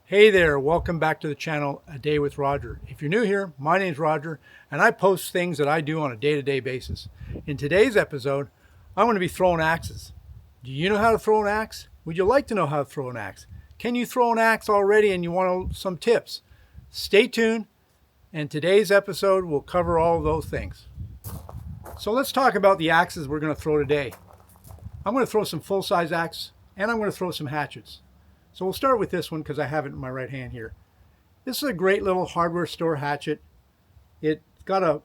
Hey there, welcome back to the channel, A Day with Roger. If you're new here, my name's Roger, and I post things that I do on a day-to-day basis. In today's episode, I'm going to be throwing axes. Do you know how to throw an axe? Would you like to know how to throw an axe? Can you throw an axe already and you want some tips? Stay tuned, and today's episode will cover all of those things. So let's talk about the axes we're going to throw today. I'm going to throw some full-size axe, and I'm going to throw some hatchets. So we'll start with this one because I have it in my right hand here. This is a great little hardware store hatchet. It's got a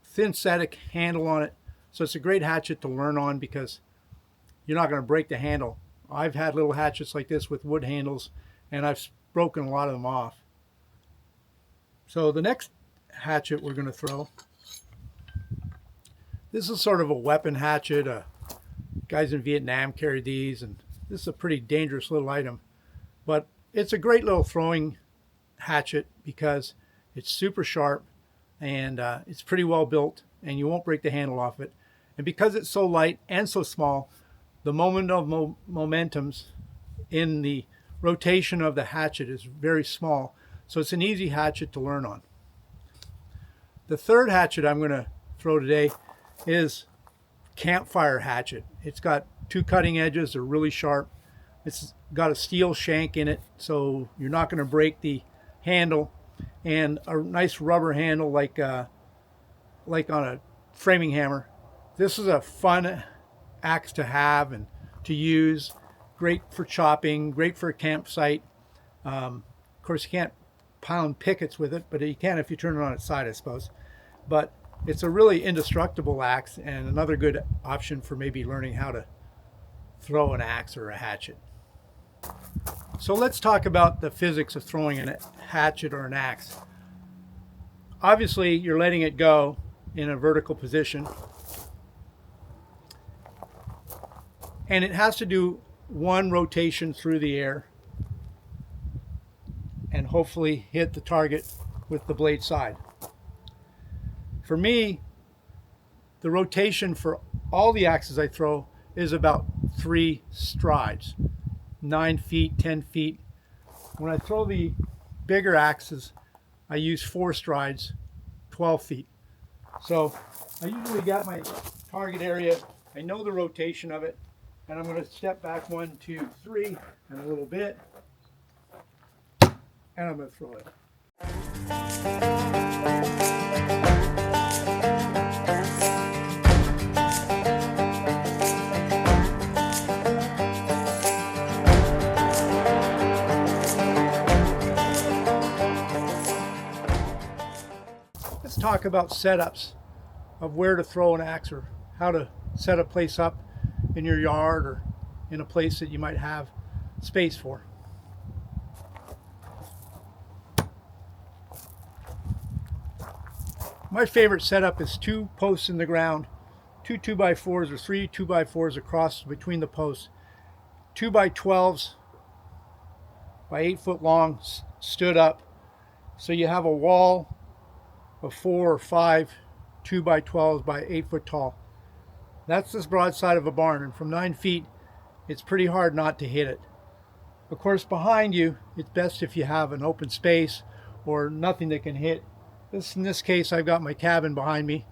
thin synthetic handle on it, so it's a great hatchet to learn on because you're not going to break the handle. I've had little hatchets like this with wood handles, and I've broken a lot of them off. So the next hatchet we're going to throw, this is sort of a weapon hatchet. Guys in Vietnam carried these, and this is a pretty dangerous little item. But it's a great little throwing hatchet because it's super sharp and it's pretty well built and you won't break the handle off it. And because it's so light and so small, the moment of momentums in the rotation of the hatchet is very small. So it's an easy hatchet to learn on. The third hatchet I'm going to throw today is campfire hatchet. It's got two cutting edges. They're really sharp. It's got a steel shank in it, so you're not going to break the handle, and a nice rubber handle like on a framing hammer. This is a fun axe to have and to use. Great for chopping, great for a campsite. Of course, you can't pound pickets with it, but you can if you turn it on its side, I suppose. But it's a really indestructible axe and another good option for maybe learning how to throw an axe or a hatchet. So let's talk about the physics of throwing a hatchet or an axe. Obviously, you're letting it go in a vertical position, and it has to do one rotation through the air and hopefully hit the target with the blade side. For me, the rotation for all the axes I throw is about 3 strides. 9 feet, 10 feet. When I throw the bigger axes, I use 4 strides, 12 feet. So I usually got my target area. I know the rotation of it, and I'm going to step back 1, 2, 3, and a little bit, and I'm going to throw it. Let's talk about setups of where to throw an axe or how to set a place up in your yard or in a place that you might have space for. My favorite setup is 2 posts in the ground, 2 2x4s or 3 2x4s across between the posts, 2x12s by 8 foot long stood up, so you have a wall of 4 or 5 2x12s by 8 foot tall. That's the broadside of a barn, and from 9 feet it's pretty hard not to hit it. Of course, behind you it's best if you have an open space or nothing that can hit. In this case I've got my cabin behind me,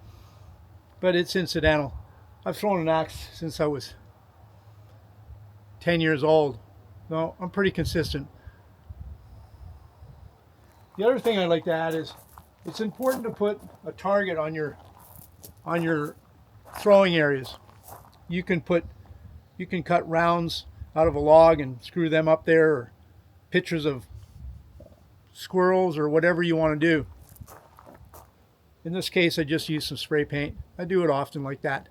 but it's incidental. I've thrown an axe since I was 10 years old, so I'm pretty consistent. The other thing I'd like to add is it's important to put a target on your throwing areas. You can cut rounds out of a log and screw them up there, or pictures of squirrels or whatever you want to do. In this case, I just use some spray paint. I do it often like that.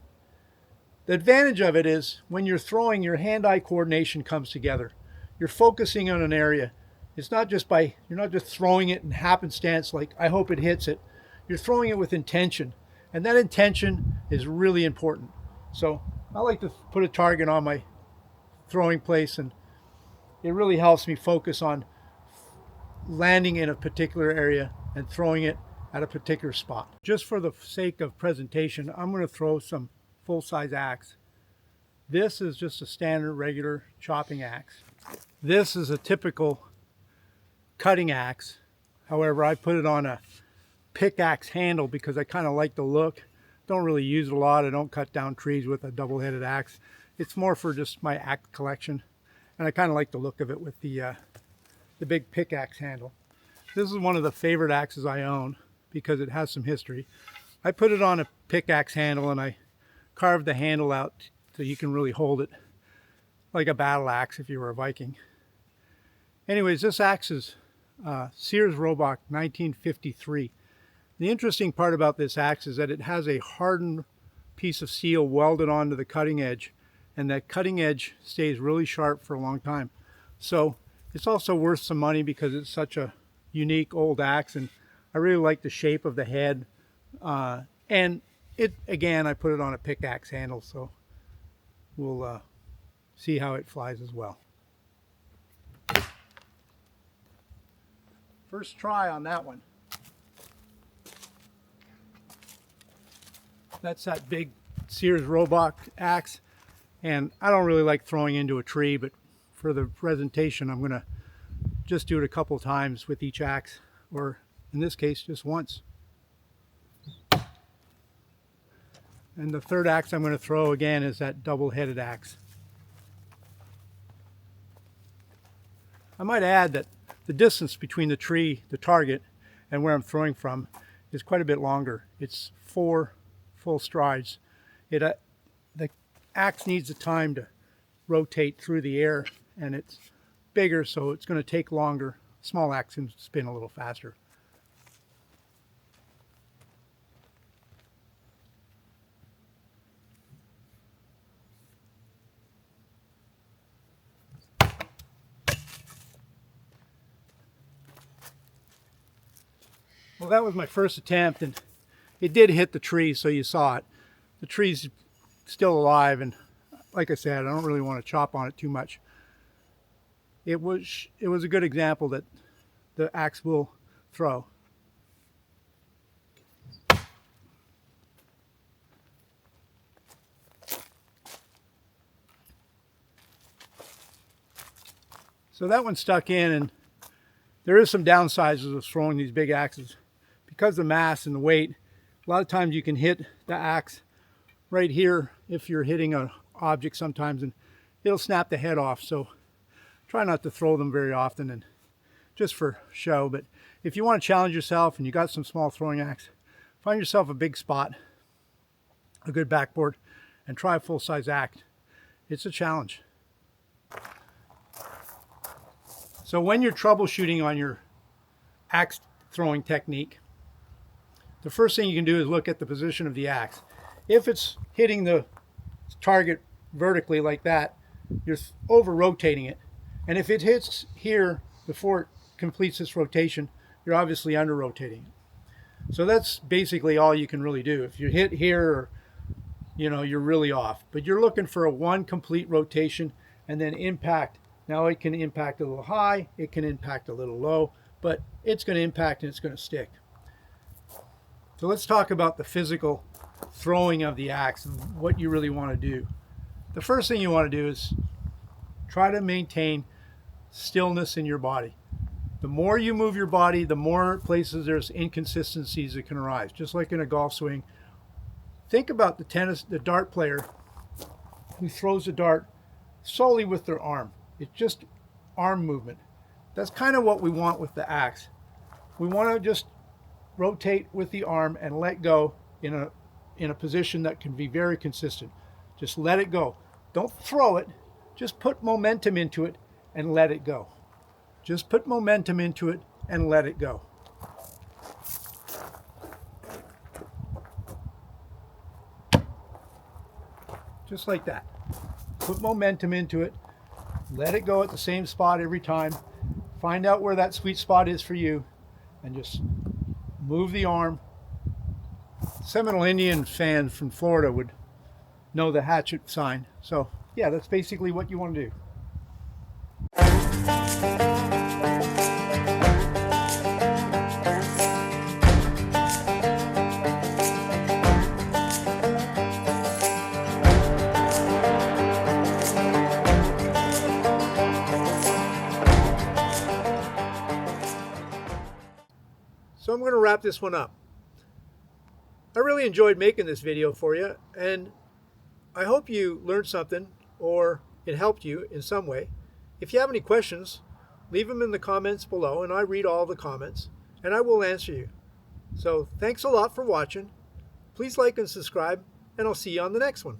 The advantage of it is when you're throwing, your hand-eye coordination comes together. You're focusing on an area. You're not just throwing it in happenstance like I hope it hits it. You're throwing it with intention, and that intention is really important. So I like to put a target on my throwing place, and it really helps me focus on landing in a particular area and throwing it at a particular spot. Just for the sake of presentation, I'm going to throw some full-size axe. This is just a standard regular chopping axe. This is a typical cutting axe. However, I put it on a pickaxe handle because I kind of like the look. Don't really use it a lot. I don't cut down trees with a double-headed axe. It's more for just my axe collection, and I kind of like the look of it with the big pickaxe handle. This is one of the favorite axes I own because it has some history. I put it on a pickaxe handle and I carved the handle out so you can really hold it like a battle axe if you were a Viking. Anyways, this axe is Sears Roebuck 1953. The interesting part about this axe is that it has a hardened piece of steel welded onto the cutting edge, and that cutting edge stays really sharp for a long time. So it's also worth some money because it's such a unique old axe, and I really like the shape of the head. And it, again, I put it on a pickaxe handle, so we'll see how it flies as well. First try on that one. That's that big Sears Roebuck axe, and I don't really like throwing into a tree, but for the presentation I'm going to just do it a couple times with each axe, or in this case just once. And the third axe I'm going to throw again is that double-headed axe. I might add that the distance between the tree, the target, and where I'm throwing from is quite a bit longer. It's 4 full strides. The axe needs the time to rotate through the air, and it's bigger, so it's going to take longer. Small axe can spin a little faster. Well, that was my first attempt, and it did hit the tree, so you saw it. The tree's still alive, and like I said, I don't really want to chop on it too much. It was a good example that the axe will throw. So that one stuck in, and there is some downsides of throwing these big axes. Because of the mass and the weight, a lot of times you can hit the axe right here if you're hitting an object sometimes, and it'll snap the head off. So try not to throw them very often, and just for show. But if you want to challenge yourself and you got some small throwing axe, find yourself a big spot, a good backboard, and try a full-size axe. It's a challenge. So when you're troubleshooting on your axe throwing technique, the first thing you can do is look at the position of the axe. If it's hitting the target vertically like that, you're over-rotating it. And if it hits here before it completes this rotation, you're obviously under-rotating it. So that's basically all you can really do. If you hit here, you're really off. But you're looking for one complete rotation and then impact. Now it can impact a little high, it can impact a little low, but it's going to impact and it's going to stick. So let's talk about the physical throwing of the axe and what you really want to do. The first thing you want to do is try to maintain stillness in your body. The more you move your body, the more places there's inconsistencies that can arise, just like in a golf swing. Think about the dart player who throws a dart solely with their arm. It's just arm movement. That's kind of what we want with the axe. We want to just rotate with the arm and let go in a position that can be very consistent. Just let it go. Don't throw it. Just put momentum into it and let it go. Just put momentum into it and let it go. Just like that. Put momentum into it. Let it go at the same spot every time. Find out where that sweet spot is for you and just move the arm. Seminole Indian fans from Florida would know the hatchet sign. So yeah, that's basically what you want to do. So I'm going to wrap this one up. I really enjoyed making this video for you, and I hope you learned something or it helped you in some way. If you have any questions, leave them in the comments below, and I read all the comments and I will answer you. So thanks a lot for watching. Please like and subscribe, and I'll see you on the next one.